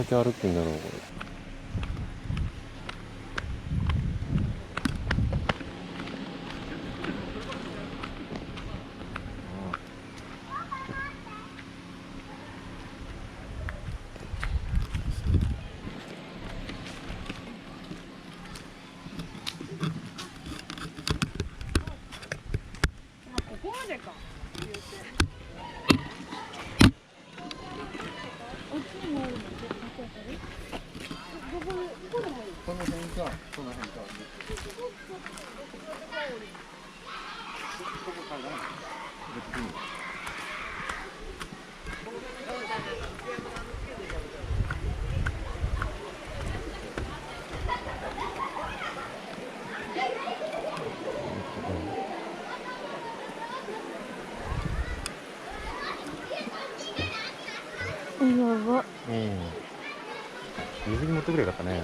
だけ歩くんだろうこれ。ここまでか。この辺か、この辺か。やば。水に持ってくれよかったね。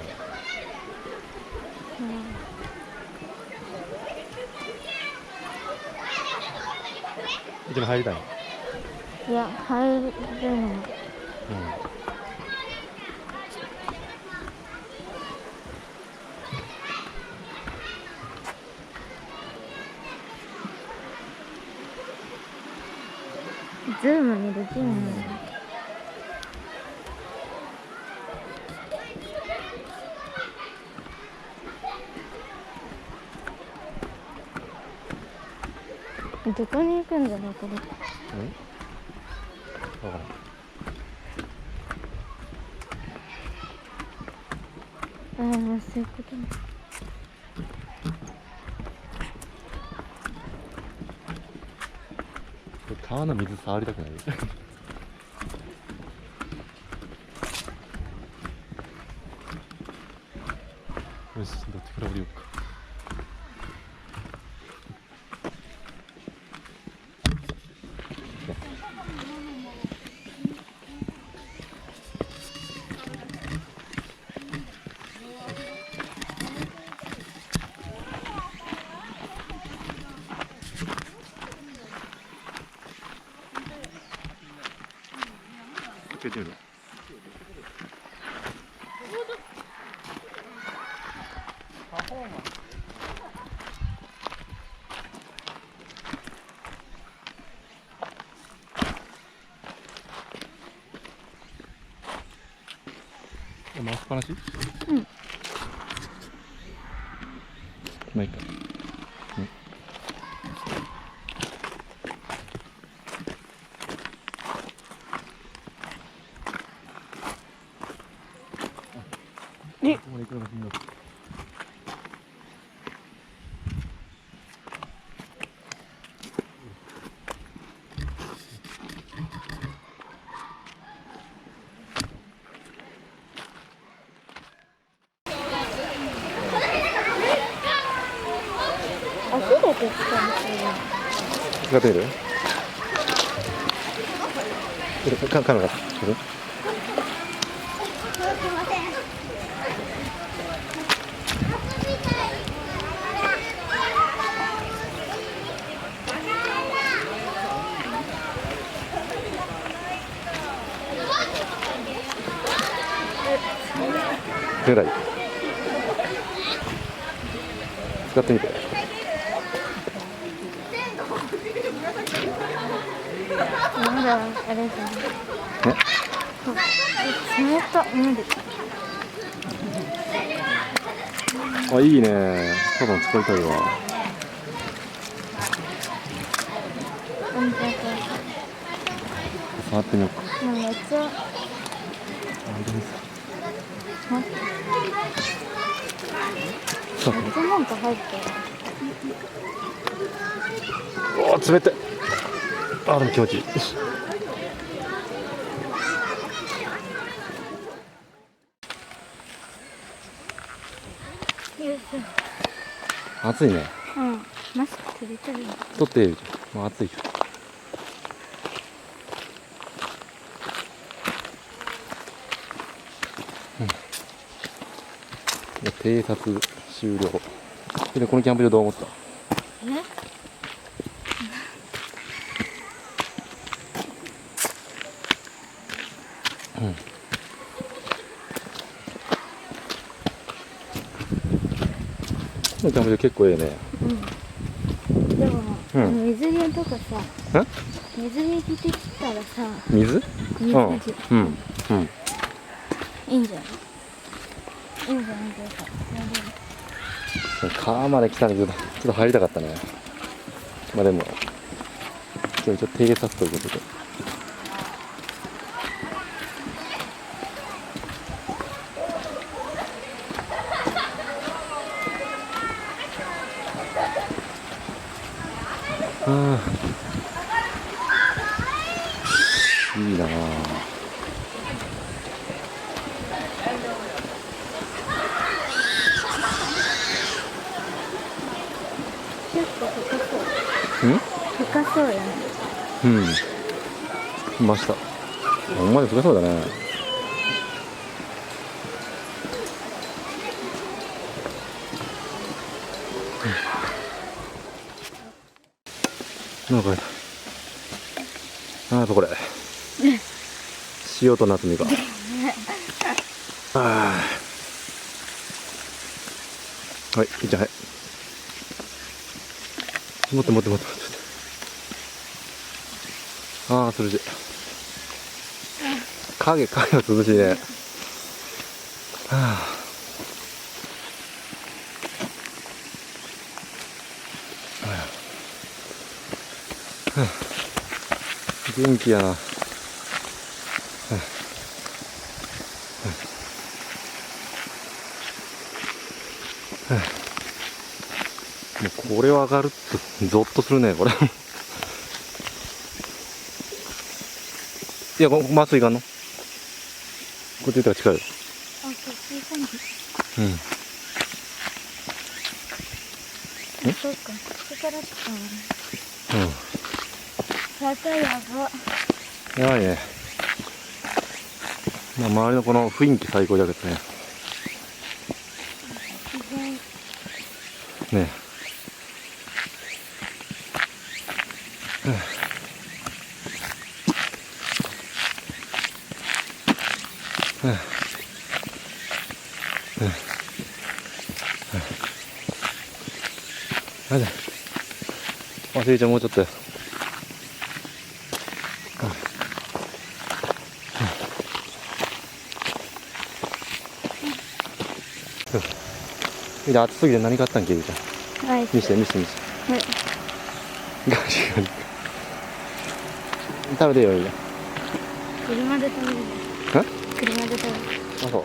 一応入りたいの。いや、入るの。ズームにできるんだよ。どこに行くんだろうこれ。分からん。ああ、そういうことね。川の水触りたくない。よし、どっちから降りようか。開けてみる。回しっぱなし？うん。まあいいか。ここまで行くのがしんどい。足で手使使ってみる？かなかった。ぐらい使ってみて。まだあれじゃん。冷た無理。あ、いいね。多分使いたいわ。触ってみようか。めっちゃ。そう。めっちゃなんか入ってる。おお、冷たい。あ、でも気持ちいい。暑いね。うん。マスク取りたい。取っていいじゃん。もう暑いよ。偵察終了。で、このキャンプ場どう思った？のキャンプ場結構ええね。でも、うん水着とかさ、ん水着着てきたらさ、水水着、うんうんいいんじゃない？いいんじゃないですか。川まで来たんでちょっと入りたかったね。まあでも今日ちょっと偵察ということで。ああ、いいなあ。結構深そう。うん深そうやね。うん。いました。ほんまに深そうだね。なんか、やっぱこれ。塩と夏みかん。はい、いいじゃん、はい。持って。ああ、涼しい。影は涼しいね。はあ。元気やな。もうこれは上がるとゾッとするね、これ。いや、まっすぐ行かんの？こっち行ったら近いよ。あ、そういう感じ。うん。そうか、ここから来たわね。うん。坂やば。やばいね。まあ、周りのこの雰囲気最高だけどね。ねえ。なんであ、せいちゃんもうちょっとよ。みんな暑すぎて何買ったんけ、ゆうちゃん。はい。見せて。はい。ガリガリ。食べてよ、ゆうちゃん。車で食べる。ん？車で食べる。あ、そう。